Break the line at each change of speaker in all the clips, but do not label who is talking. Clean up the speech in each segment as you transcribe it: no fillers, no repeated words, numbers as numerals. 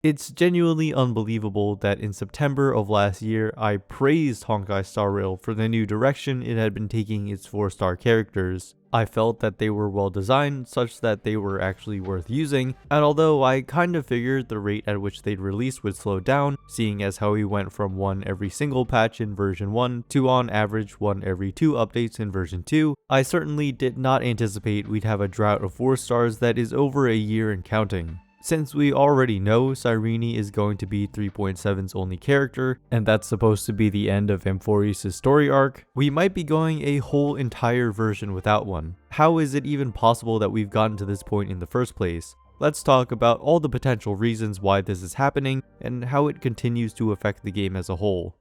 It's genuinely unbelievable that in September of last year, I praised Honkai Star Rail for the new direction it had been taking its 4-star characters. I felt that they were well designed such that they were actually worth using, and although I kind of figured the rate at which they'd release would slow down, seeing as how we went from one every single patch in version 1 to on average one every 2 updates in version 2, I certainly did not anticipate we'd have a drought of 4 stars that is over a year and counting. Since we already know Cyrene is going to be 3.7's only character, and that's supposed to be the end of Amphoreus' story arc, we might be going a whole entire version without one. How is it even possible that we've gotten to this point in the first place? Let's talk about all the potential reasons why this is happening, and how it continues to affect the game as a whole.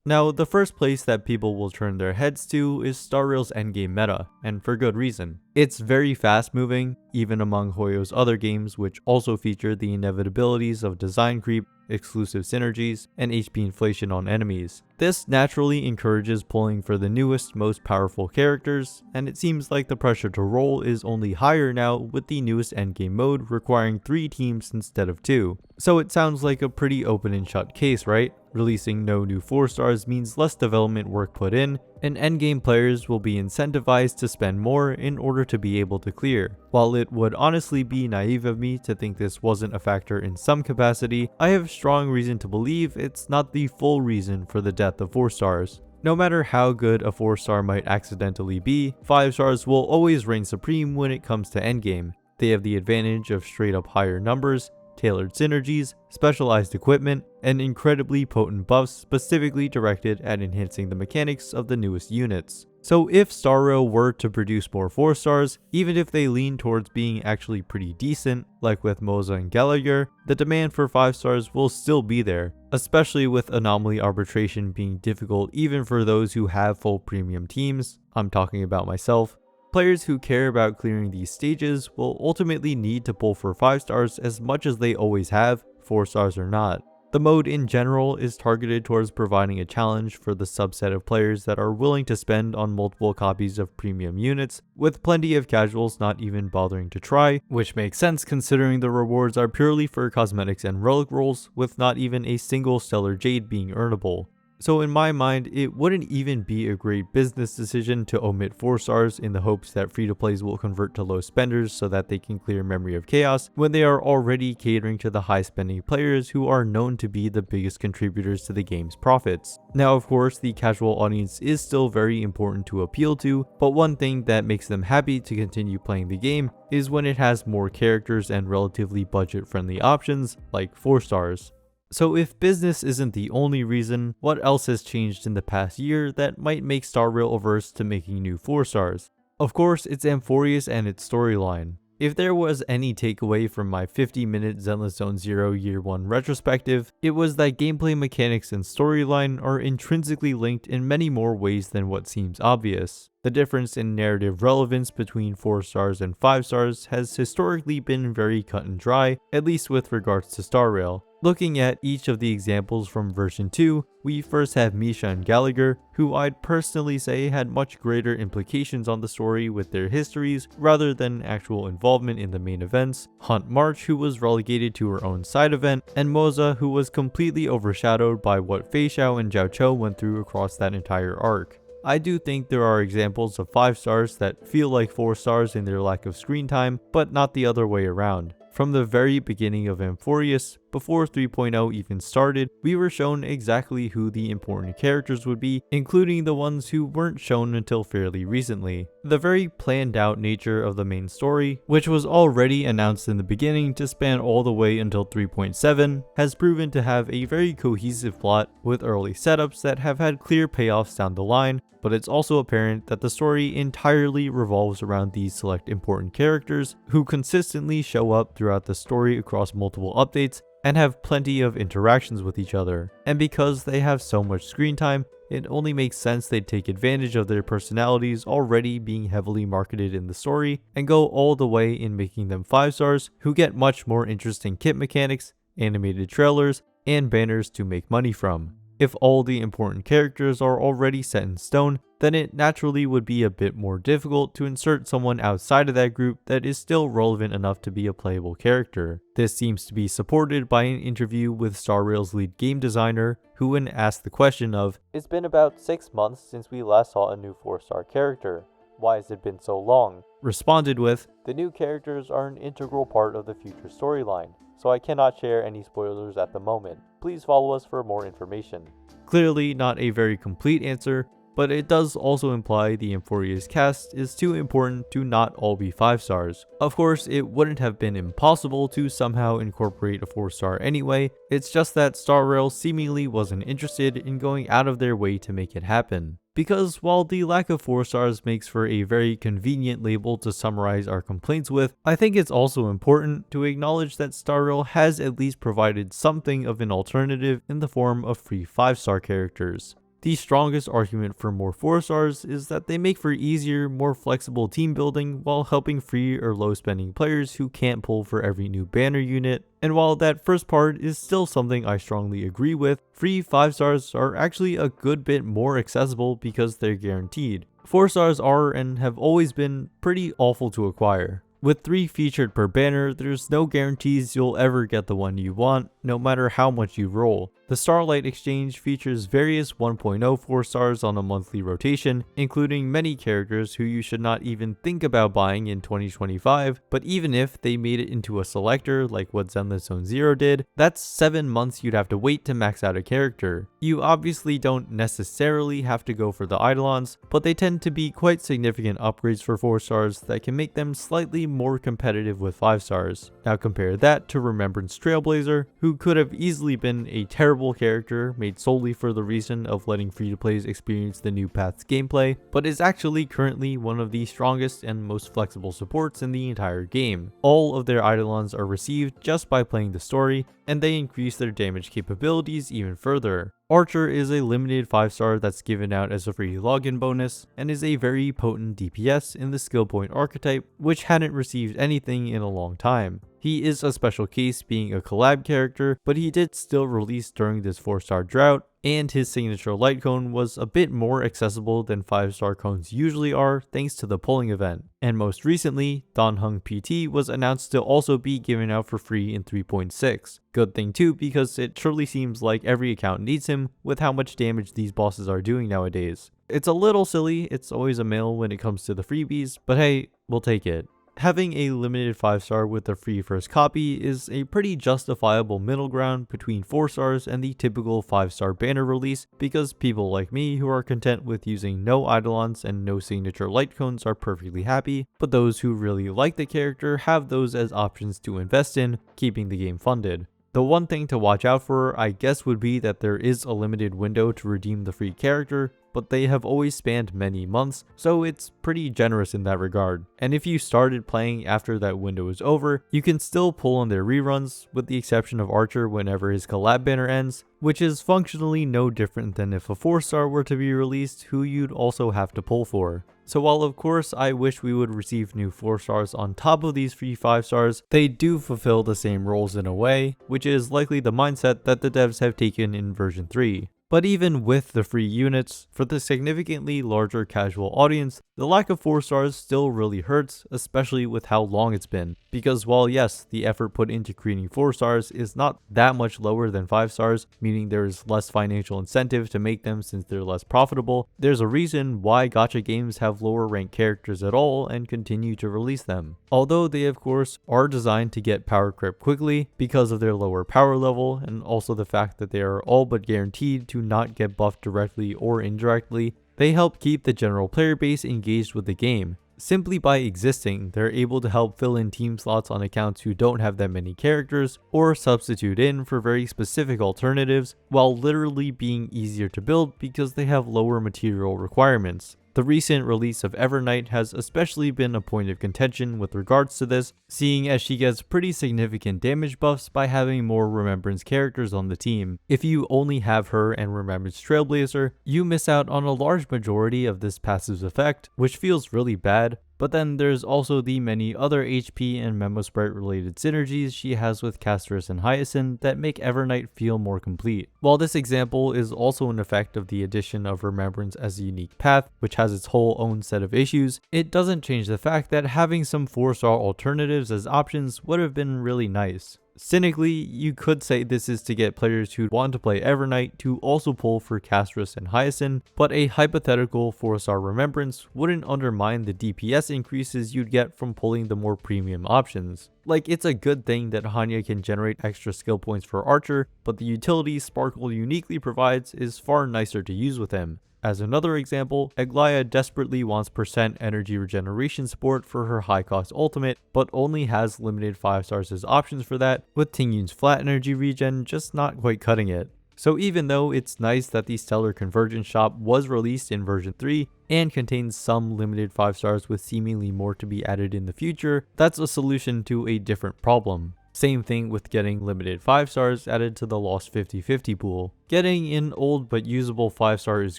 Now, the first place that people will turn their heads to is Star Rail's endgame meta, and for good reason. It's very fast moving, even among Hoyo's other games which also feature the inevitabilities of design creep, exclusive synergies, and HP inflation on enemies. This naturally encourages pulling for the newest, most powerful characters, and it seems like the pressure to roll is only higher now with the newest endgame mode requiring 3 teams instead of 2. So it sounds like a pretty open and shut case, right? Releasing no new 4 stars means less development work put in, and endgame players will be incentivized to spend more in order to be able to clear. While it would honestly be naive of me to think this wasn't a factor in some capacity, I have strong reason to believe it's not the full reason for the death of 4 stars. No matter how good a 4-star might accidentally be, 5 stars will always reign supreme when it comes to endgame. They have the advantage of straight up higher numbers, tailored synergies, specialized equipment, and incredibly potent buffs specifically directed at enhancing the mechanics of the newest units. So if Star Rail were to produce more 4 stars, even if they lean towards being actually pretty decent, like with Moze and Gallagher, the demand for 5 stars will still be there, especially with anomaly arbitration being difficult even for those who have full premium teams. I'm talking about myself. Players who care about clearing these stages will ultimately need to pull for 5 stars as much as they always have, 4 stars or not. The mode in general is targeted towards providing a challenge for the subset of players that are willing to spend on multiple copies of premium units, with plenty of casuals not even bothering to try, which makes sense considering the rewards are purely for cosmetics and relic rolls, with not even a single stellar jade being earnable. So in my mind, it wouldn't even be a great business decision to omit 4 stars in the hopes that free-to-plays will convert to low spenders so that they can clear Memory of Chaos when they are already catering to the high-spending players who are known to be the biggest contributors to the game's profits. Now of course, the casual audience is still very important to appeal to, but one thing that makes them happy to continue playing the game is when it has more characters and relatively budget-friendly options like 4 stars. So if business isn't the only reason, what else has changed in the past year that might make Star Rail averse to making new 4 stars? Of course, it's Amphoreus and its storyline. If there was any takeaway from my 50-minute Zenless Zone Zero Year 1 retrospective, it was that gameplay mechanics and storyline are intrinsically linked in many more ways than what seems obvious. The difference in narrative relevance between 4 stars and 5 stars has historically been very cut and dry, at least with regards to Star Rail. Looking at each of the examples from version 2, we first have Misha and Gallagher, who I'd personally say had much greater implications on the story with their histories rather than actual involvement in the main events, Hunt March, who was relegated to her own side event, and Moze, who was completely overshadowed by what Fei Xiao and Zhao Chou went through across that entire arc. I do think there are examples of 5 stars that feel like 4 stars in their lack of screen time, but not the other way around. From the very beginning of Amphoreus, before 3.0 even started, we were shown exactly who the important characters would be, including the ones who weren't shown until fairly recently. The very planned out nature of the main story, which was already announced in the beginning to span all the way until 3.7, has proven to have a very cohesive plot with early setups that have had clear payoffs down the line, but it's also apparent that the story entirely revolves around these select important characters who consistently show up throughout the story across multiple updates and have plenty of interactions with each other. And because they have so much screen time, it only makes sense they'd take advantage of their personalities already being heavily marketed in the story and go all the way in making them 5 stars who get much more interesting kit mechanics, animated trailers, and banners to make money from. If all the important characters are already set in stone, then it naturally would be a bit more difficult to insert someone outside of that group that is still relevant enough to be a playable character. This seems to be supported by an interview with Star Rail's lead game designer, who when asked the question of, "It's been about 6 months since we last saw a new 4-star character. Why has it been so long?" responded with, "The new characters are an integral part of the future storyline, so I cannot share any spoilers at the moment. Please follow us for more information." Clearly not a very complete answer, but it does also imply the Amphoreus cast is too important to not all be 5 stars. Of course, it wouldn't have been impossible to somehow incorporate a 4-star anyway, it's just that Star Rail seemingly wasn't interested in going out of their way to make it happen. Because while the lack of 4 stars makes for a very convenient label to summarize our complaints with, I think it's also important to acknowledge that Star Rail has at least provided something of an alternative in the form of free 5-star characters. The strongest argument for more 4 stars is that they make for easier, more flexible team building while helping free or low spending players who can't pull for every new banner unit. And while that first part is still something I strongly agree with, free 5 stars are actually a good bit more accessible because they're guaranteed. 4 stars are and have always been pretty awful to acquire. With 3 featured per banner, there's no guarantees you'll ever get the one you want, no matter how much you roll. The Starlight Exchange features various 1.0 4 stars on a monthly rotation, including many characters who you should not even think about buying in 2025, but even if they made it into a selector like what Zenless Zone Zero did, that's 7 months you'd have to wait to max out a character. You obviously don't necessarily have to go for the Eidolons, but they tend to be quite significant upgrades for 4 stars that can make them slightly more competitive with 5 stars. Now compare that to Remembrance Trailblazer, who could have easily been a terrible character made solely for the reason of letting free-to-plays experience the new path's gameplay, but is actually currently one of the strongest and most flexible supports in the entire game. All of their Eidolons are received just by playing the story, and they increase their damage capabilities even further. Archer is a limited 5-star that's given out as a free login bonus, and is a very potent DPS in the skill point archetype, which hadn't received anything in a long time. He is a special case being a collab character, but he did still release during this 4-star drought, and his signature light cone was a bit more accessible than 5-star cones usually are thanks to the polling event. And most recently, Dan Heng PT was announced to also be given out for free in 3.6. Good thing too, because it surely seems like every account needs him with how much damage these bosses are doing nowadays. It's a little silly, it's always a mill when it comes to the freebies, but hey, we'll take it. Having a limited 5-star with a free first copy is a pretty justifiable middle ground between 4 stars and the typical 5-star banner release, because people like me who are content with using no Eidolons and no signature light cones are perfectly happy, but those who really like the character have those as options to invest in, keeping the game funded. The one thing to watch out for, I guess, would be that there is a limited window to redeem the free character, but they have always spanned many months, so it's pretty generous in that regard. And if you started playing after that window is over, you can still pull on their reruns, with the exception of Archer whenever his collab banner ends, which is functionally no different than if a 4-star were to be released, who you'd also have to pull for. So while of course I wish we would receive new 4 stars on top of these free 5 stars, they do fulfill the same roles in a way, which is likely the mindset that the devs have taken in version 3. But even with the free units, for the significantly larger casual audience, the lack of 4 stars still really hurts, especially with how long it's been. Because while yes, the effort put into creating 4 stars is not that much lower than 5 stars, meaning there's less financial incentive to make them since they're less profitable, there's a reason why gacha games have lower ranked characters at all and continue to release them. Although they of course are designed to get power creep quickly because of their lower power level, and also the fact that they are all but guaranteed to not get buffed directly or indirectly, they help keep the general player base engaged with the game. Simply by existing, they're able to help fill in team slots on accounts who don't have that many characters, or substitute in for very specific alternatives, while literally being easier to build because they have lower material requirements. The recent release of Evernight has especially been a point of contention with regards to this, seeing as she gets pretty significant damage buffs by having more Remembrance characters on the team. If you only have her and Remembrance Trailblazer, you miss out on a large majority of this passive effect, which feels really bad. But then there's also the many other HP and Memo Sprite related synergies she has with Castorus and Hyacinth that make Evernight feel more complete. While this example is also an effect of the addition of Remembrance as a unique path, which has its whole own set of issues, it doesn't change the fact that having some 4-star alternatives as options would have been really nice. Cynically, you could say this is to get players who want to play Evernight to also pull for Castorus and Hyacinth, but a hypothetical 4-star Remembrance wouldn't undermine the DPS increases you'd get from pulling the more premium options. Like, it's a good thing that Hanya can generate extra skill points for Archer, but the utility Sparkle uniquely provides is far nicer to use with him. As another example, Aglaia desperately wants % energy regeneration support for her high cost ultimate, but only has limited 5 stars as options for that, with Tingyun's flat energy regen just not quite cutting it. So even though it's nice that the Stellar Convergence shop was released in version 3 and contains some limited 5 stars with seemingly more to be added in the future, that's a solution to a different problem. Same thing with getting limited 5 stars added to the lost 50/50 pool. Getting an old but usable 5 star is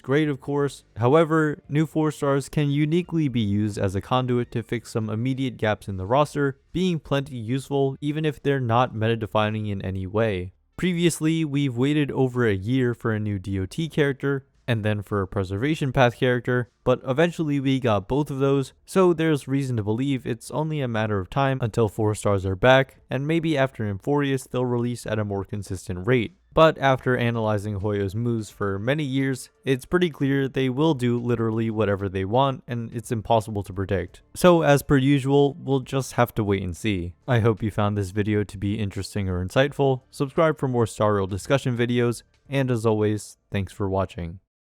great of course, however, new 4 stars can uniquely be used as a conduit to fix some immediate gaps in the roster, being plenty useful even if they're not meta defining in any way. Previously, we've waited over a year for a new DOT character, and then for a preservation path character, but eventually we got both of those, so there's reason to believe it's only a matter of time until 4 stars are back, and maybe after Amphoreus they'll release at a more consistent rate. But after analyzing Hoyo's moves for many years, it's pretty clear they will do literally whatever they want, and it's impossible to predict. So as per usual, we'll just have to wait and see. I hope you found this video to be interesting or insightful. Subscribe for more Star Rail discussion videos, and as always, thanks for watching.